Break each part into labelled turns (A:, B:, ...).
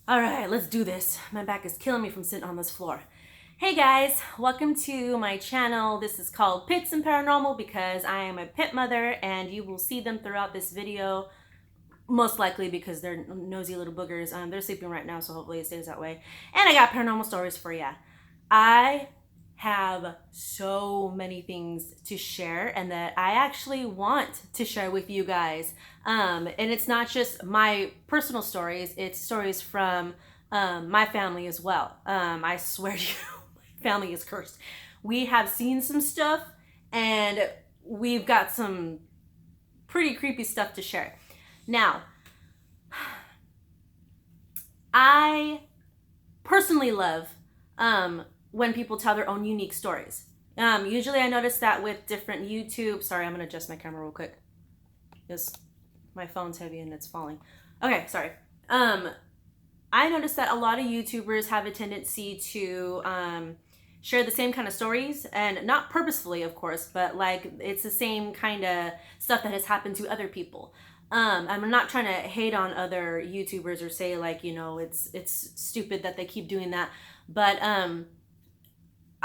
A: All right, let's do this. My back is killing me from sitting on this floor. Hey guys, welcome to my channel. This is called Pits and Paranormal because I am a pit mother and you will see them throughout this video, most likely because they're nosy little boogers. They're sleeping right now, so hopefully it stays that way. And I got paranormal stories for ya. I have so many things to share and that I actually want to share with you guys. And it's not just my personal stories, it's stories from my family as well. I swear to you, my family is cursed. We have seen some stuff and we've got some pretty creepy stuff to share. Now, I personally love when people tell their own unique stories. Usually I notice that with different YouTube. Sorry, I'm gonna adjust my camera real quick because my phone's heavy and it's falling. Okay, sorry. I noticed that a lot of YouTubers have a tendency to share the same kind of stories, and not purposefully, of course, but like it's the same kind of stuff that has happened to other people. I'm not trying to hate on other YouTubers or say like, you know, it's stupid that they keep doing that, but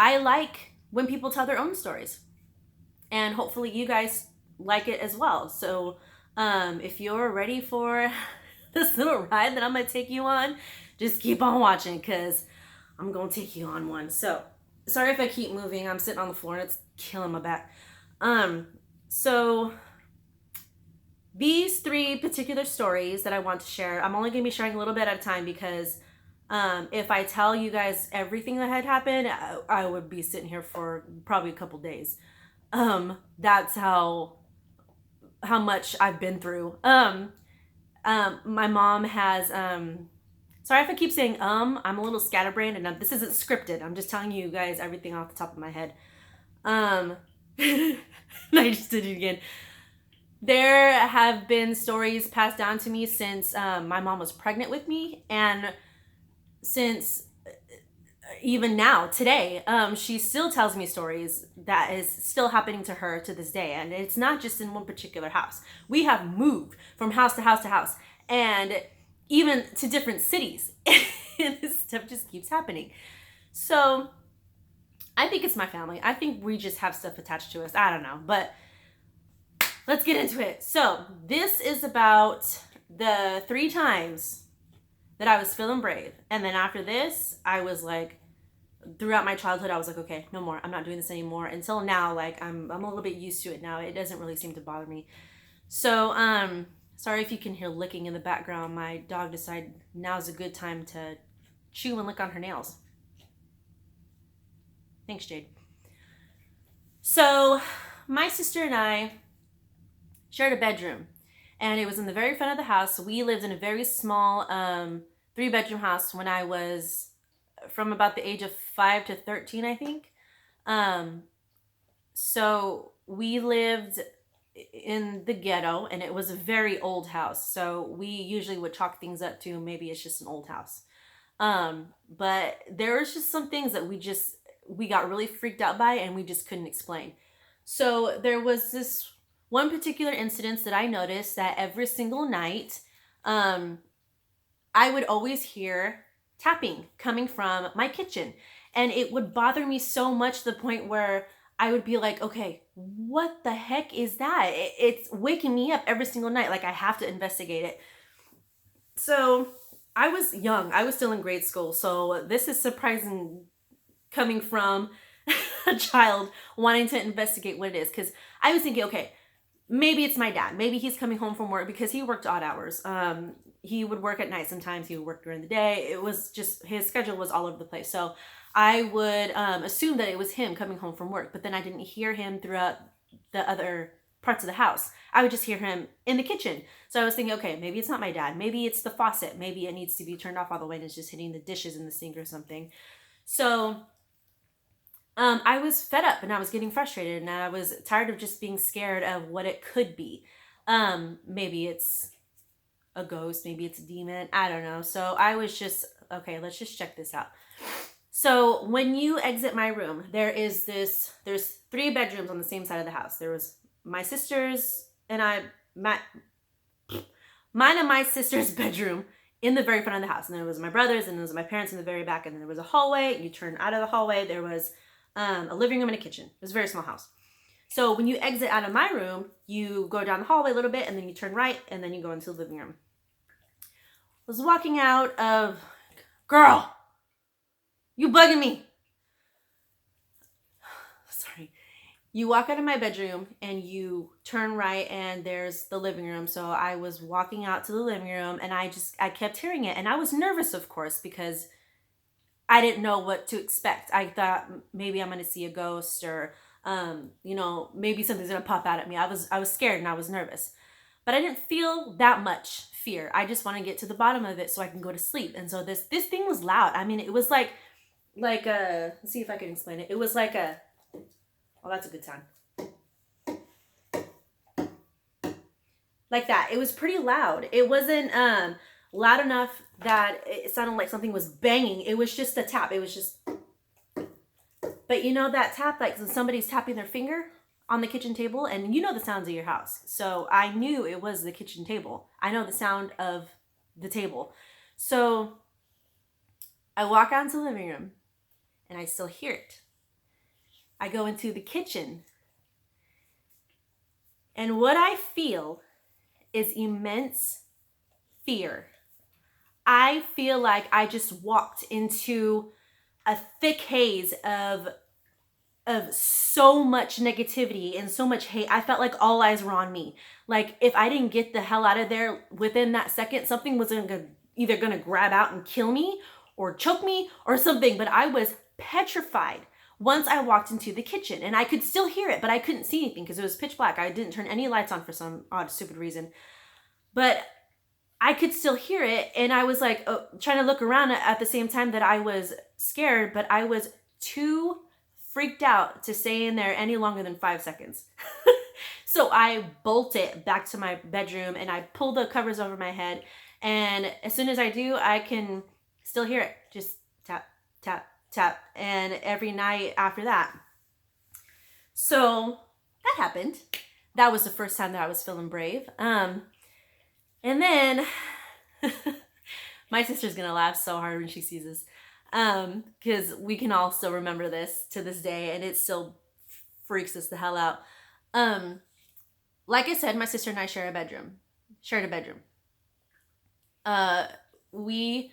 A: I like when people tell their own stories, and hopefully you guys like it as well. So if you're ready for this little ride that I'm gonna take you on, just keep on watching because I'm gonna take you on one. So sorry if I keep moving. I'm sitting on the floor and it's killing my back. So these three particular stories that I want to share, I'm only gonna be sharing a little bit at a time because if I tell you guys everything that had happened, I would be sitting here for probably a couple days. That's how much I've been through. My mom has sorry if I keep saying I'm a little scatterbrained and this isn't scripted. I'm just telling you guys everything off the top of my head. I just did it again. There have been stories passed down to me since my mom was pregnant with me, and since even now today, she still tells me stories that is still happening to her to this day, and it's not just in one particular house. We have moved from house to house to house, and even to different cities, and this stuff just keeps happening. So I think it's my family. I think we just have stuff attached to us. I don't know, but let's get into it. So this is about the 3 times that I was feeling brave. And then after this, I was like, throughout my childhood, I was like, okay, no more. I'm not doing this anymore. Until now, like I'm a little bit used to it now. It doesn't really seem to bother me. So, sorry if you can hear licking in the background. My dog decided now's a good time to chew and lick on her nails. Thanks, Jade. So, my sister and I shared a bedroom, and it was in the very front of the house. We lived in a very small 3-bedroom house when I was from about the age of 5 to 13, I think. So we lived in the ghetto, and it was a very old house. So we usually would chalk things up to maybe it's just an old house. But there was just some things that we got really freaked out by, and we just couldn't explain. So there was this one particular incident that I noticed that every single night, I would always hear tapping coming from my kitchen. And it would bother me so much to the point where I would be like, okay, what the heck is that? It's waking me up every single night. Like I have to investigate it. So I was young. I was still in grade school. So this is surprising coming from a child wanting to investigate what it is. Because I was thinking, okay, maybe it's my dad. Maybe he's coming home from work because he worked odd hours. He would work at night sometimes. He would work during the day. It was just, his schedule was all over the place. So I would assume that it was him coming home from work. But then I didn't hear him throughout the other parts of the house. I would just hear him in the kitchen. So I was thinking, okay, maybe it's not my dad. Maybe it's the faucet. Maybe it needs to be turned off all the way and it's just hitting the dishes in the sink or something. So I was fed up and I was getting frustrated and I was tired of just being scared of what it could be. Maybe it's a ghost, maybe it's a demon, I don't know. So I was just, okay, let's just check this out. So when you exit my room, there's 3 bedrooms on the same side of the house. There was my sister's and mine and my sister's bedroom in the very front of the house. And there was my brothers, and there was my parents in the very back. And then there was a hallway. You turn out of the hallway. There was a living room and a kitchen. It was a very small house. So when you exit out of my room, you go down the hallway a little bit, and then you turn right, and then you go into the living room. I was walking out of, girl, you bugging me. Sorry. You walk out of my bedroom and you turn right, and there's the living room. So I was walking out to the living room, and I kept hearing it. And I was nervous, of course, because I didn't know what to expect. I thought maybe I'm going to see a ghost, or, maybe something's going to pop out at me. I was scared and I was nervous, but I didn't feel that much fear. I just want to get to the bottom of it so I can go to sleep. And so this thing was loud. I mean, it was like let's see if I can explain it. It was like oh, that's a good sound. Like that. It was pretty loud. It wasn't loud enough that it sounded like something was banging. It was just a tap. It was just, but you know that tap, like when somebody's tapping their finger on the kitchen table, and you know the sounds of your house. So I knew it was the kitchen table. I know the sound of the table. So I walk out into the living room and I still hear it. I go into the kitchen, and what I feel is immense fear. I feel like I just walked into a thick haze of so much negativity and so much hate. I felt like all eyes were on me. Like if I didn't get the hell out of there within that second, something was either going to grab out and kill me or choke me or something. But I was petrified once I walked into the kitchen, and I could still hear it, but I couldn't see anything because it was pitch black. I didn't turn any lights on for some odd, stupid reason. But I could still hear it, and I was like trying to look around at the same time that I was scared, but I was too freaked out to stay in there any longer than 5 seconds. So I bolted back to my bedroom, and I pulled the covers over my head, and as soon as I do, I can still hear it. Just tap, tap, tap, and every night after that. So that happened. That was the first time that I was feeling brave. And then my sister's gonna laugh so hard when she sees this, because we can all still remember this to this day, and it still freaks us the hell out. Like I said, my sister and I shared a bedroom. We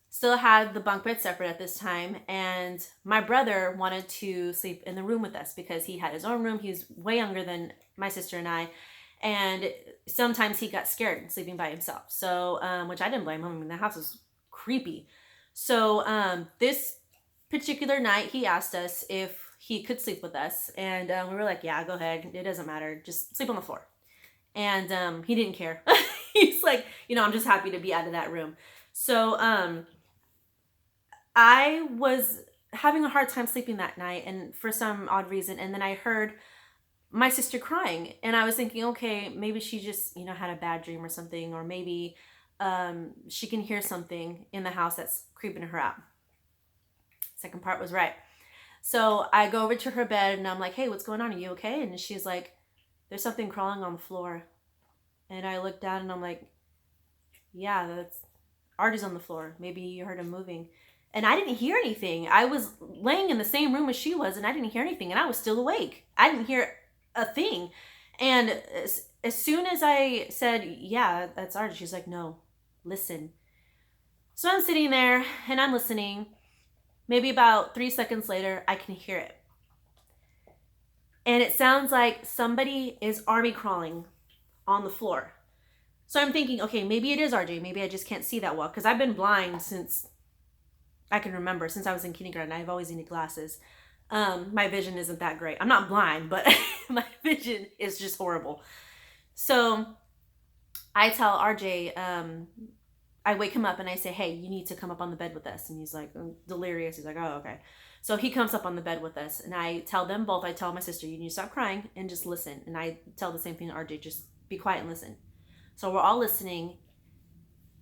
A: still had the bunk bed separate at this time, and my brother wanted to sleep in the room with us because he had his own room. He was way younger than my sister and I, and sometimes he got scared sleeping by himself. So, which I didn't blame him. I mean, the house was creepy. So, this particular night, he asked us if he could sleep with us, and we were like, yeah, go ahead. It doesn't matter. Just sleep on the floor. And he didn't care. He's like, I'm just happy to be out of that room. So, I was having a hard time sleeping that night, and for some odd reason, and then I heard my sister crying, and I was thinking, okay, maybe she just, had a bad dream or something, or maybe she can hear something in the house that's creeping her out. Second part was right. So I go over to her bed, and I'm like, hey, what's going on? Are you okay? And she's like, there's something crawling on the floor. And I look down, and I'm like, yeah, that's Artie's on the floor. Maybe you heard him moving. And I didn't hear anything. I was laying in the same room as she was, and I didn't hear anything, and I was still awake. I didn't hear a thing. And as soon as I said, yeah, that's Artie, she's like, no, listen. So I'm sitting there, and I'm listening. Maybe about 3 seconds later, I can hear it. And it sounds like somebody is army crawling on the floor. So I'm thinking, okay, maybe it is RJ. Maybe I just can't see that well, because I've been blind since I can remember, since I was in kindergarten. I've always needed glasses. My vision isn't that great. I'm not blind, but my vision is just horrible. So I tell RJ, I wake him up and I say, hey, you need to come up on the bed with us. And he's like delirious. He's like, oh, okay. So he comes up on the bed with us, and I tell them both. I tell my sister, you need to stop crying and just listen. And I tell the same thing to RJ, just be quiet and listen. So we're all listening,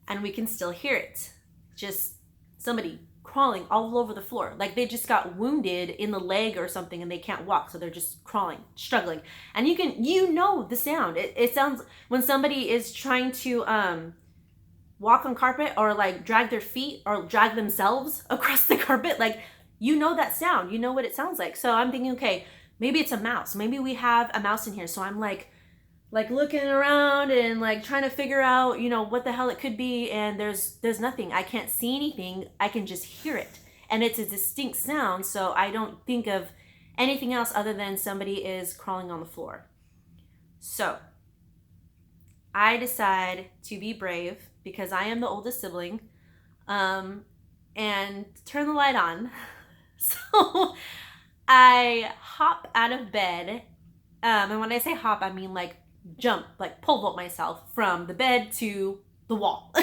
A: and we can still hear it. Just somebody crawling all over the floor. Like they just got wounded in the leg or something, and they can't walk. So they're just crawling, struggling. And you know the sound. It sounds when somebody is trying to walk on carpet or like drag their feet or drag themselves across the carpet, like you know that sound, you know what it sounds like. So I'm thinking, okay, maybe it's a mouse. Maybe we have a mouse in here. So I'm like looking around and like trying to figure out, you know, what the hell it could be. And there's nothing. I can't see anything. I can just hear it. And it's a distinct sound. So I don't think of anything else other than somebody is crawling on the floor. So I decide to be brave because I am the oldest sibling, and turn the light on. So I hop out of bed. And when I say hop, I mean like jump, like pole vault myself from the bed to the wall.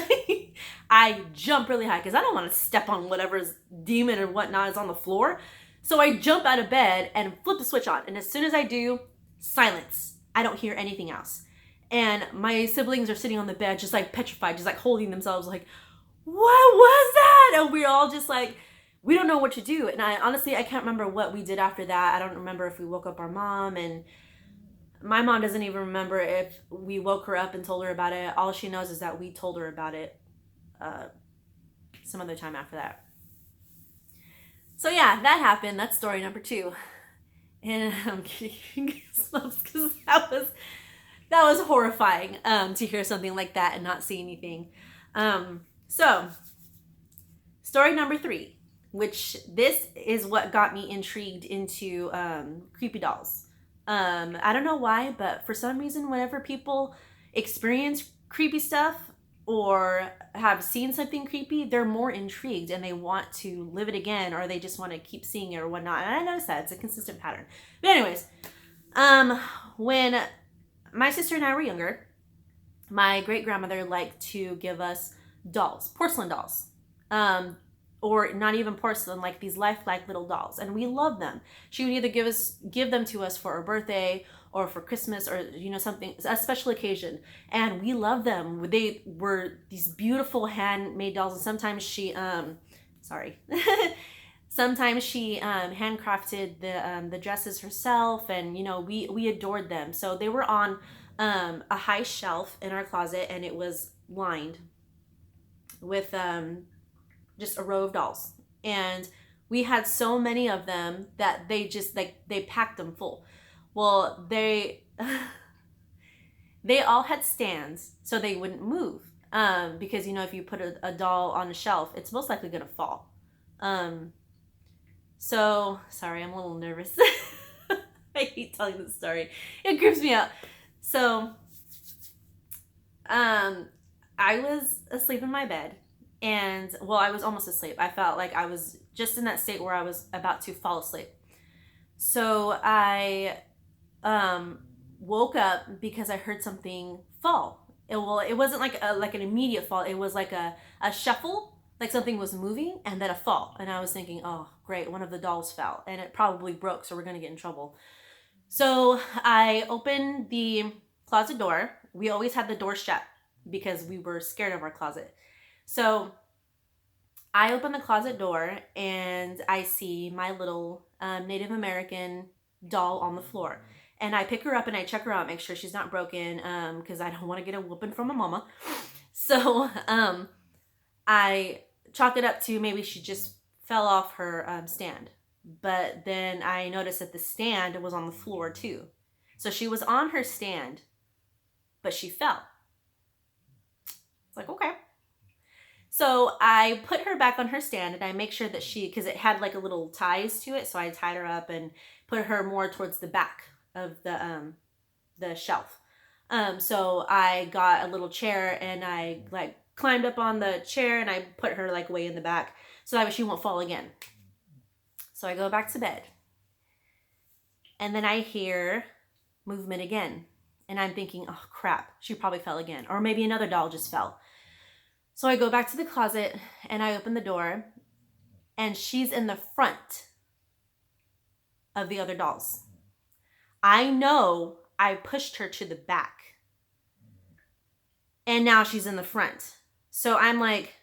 A: I jump really high because I don't want to step on whatever's demon or whatnot is on the floor. So I jump out of bed and flip the switch on. And as soon as I do, silence. I don't hear anything else. And my siblings are sitting on the bed just like petrified, just like holding themselves like, what was that? And we're all just like, we don't know what to do. And I honestly can't remember what we did after that. I don't remember if we woke up our mom, and my mom doesn't even remember if we woke her up and told her about it. All she knows is that we told her about it some other time after that. So yeah, that happened. That's story number 2. And I'm getting goosebumps because that was horrifying to hear something like that and not see anything. So story number 3, which this is what got me intrigued into creepy dolls. I don't know why, but for some reason, whenever people experience creepy stuff or have seen something creepy, they're more intrigued and they want to live it again, or they just want to keep seeing it or whatnot. And I noticed that it's a consistent pattern. But anyways, when my sister and I were younger, my great grandmother liked to give us dolls, porcelain dolls, or not even porcelain, like these lifelike little dolls, and we loved them. She would either give them to us for our birthday or for Christmas, or you know, something, a special occasion, and we loved them. They were these beautiful handmade dolls, and sometimes she sometimes she handcrafted the dresses herself, and you know, we adored them. So they were on a high shelf in our closet, and it was lined with just a row of dolls, and we had so many of them that they just they packed them full. Well, they all had stands so they wouldn't move, because you know, if you put a doll on a shelf, it's most likely gonna fall. So sorry, I'm a little nervous. I hate telling this story, it creeps me out. So I was asleep in my bed, and well, I was almost asleep. I felt like I was just in that state where I was about to fall asleep. So I woke up because I heard something fall. It wasn't like an immediate fall. It was like a shuffle, like something was moving, and then a fall. And I was thinking, oh great, one of the dolls fell, and it probably broke, so we're gonna get in trouble. So I opened the closet door. We always had the door shut because we were scared of our closet. So I open the closet door and I see my little Native American doll on the floor. And I pick her up and I check her out, make sure she's not broken, because I don't want to get a whooping from a mama. So I chalk it up to maybe she just fell off her stand. But then I noticed that the stand was on the floor too. So she was on her stand, but she fell. It's like, okay. So I put her back on her stand and I make sure that because it had like a little ties to it, so I tied her up and put her more towards the back of the shelf. So I got a little chair and I like climbed up on the chair and I put her like way in the back so that way she won't fall again. So I go back to bed, and then I hear movement again, and I'm thinking, oh crap, she probably fell again, or maybe another doll just fell. So I go back to the closet and I open the door, and she's in the front of the other dolls. I know I pushed her to the back, and now she's in the front. So I'm like,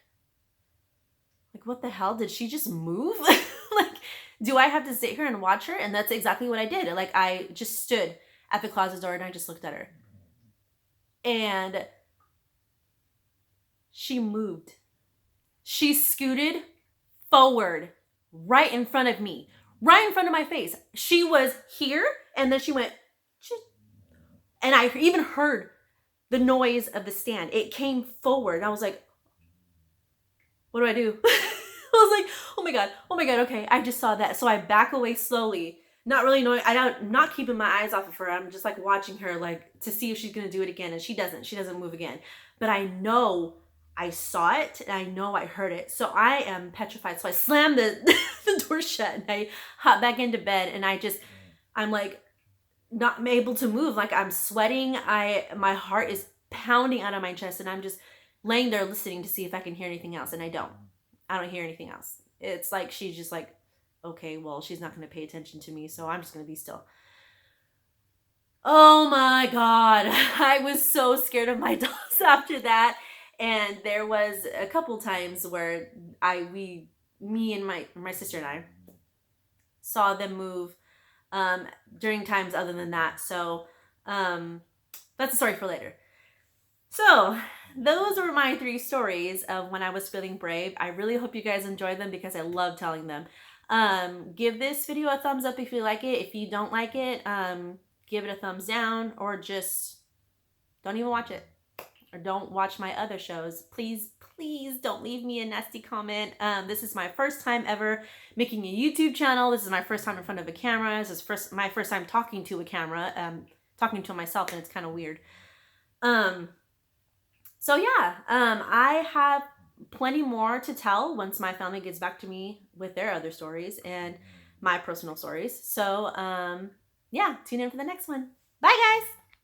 A: what the hell? Did she just move? Like, do I have to sit here and watch her? And that's exactly what I did. Like, I just stood at the closet door and I just looked at her. And she moved. She scooted forward right in front of me, right in front of my face. She was here, and then she went, and I even heard the noise of the stand. It came forward. I was like, what do I do? I was like, oh my God, okay, I just saw that. So I back away slowly, not really knowing, not keeping my eyes off of her. I'm just like watching her, like to see if she's gonna do it again. And she doesn't move again. But I know I saw it and I know I heard it. So I am petrified. So I slammed the, the door shut and I hop back into bed and I'm like not able to move. Like I'm sweating. My heart is pounding out of my chest and I'm just laying there listening to see if I can hear anything else. And I don't hear anything else. It's like, she's just like, okay, well, she's not going to pay attention to me. So I'm just going to be still. Oh my God. I was so scared of my dogs after that. And there was a couple times where me and my sister and I saw them move during times other than that. So that's a story for later. So those were my 3 stories of when I was feeling brave. I really hope you guys enjoyed them because I love telling them. Give this video a thumbs up if you like it. If you don't like it, give it a thumbs down or just don't even watch it. Or don't watch my other shows. Please don't leave me a nasty comment. This is my first time ever making a YouTube channel. This is my first time in front of a camera. This is my first time talking to a camera, talking to myself, and it's kind of weird. So yeah, I have plenty more to tell once my family gets back to me with their other stories and my personal stories. So yeah, tune in for the next one. Bye guys!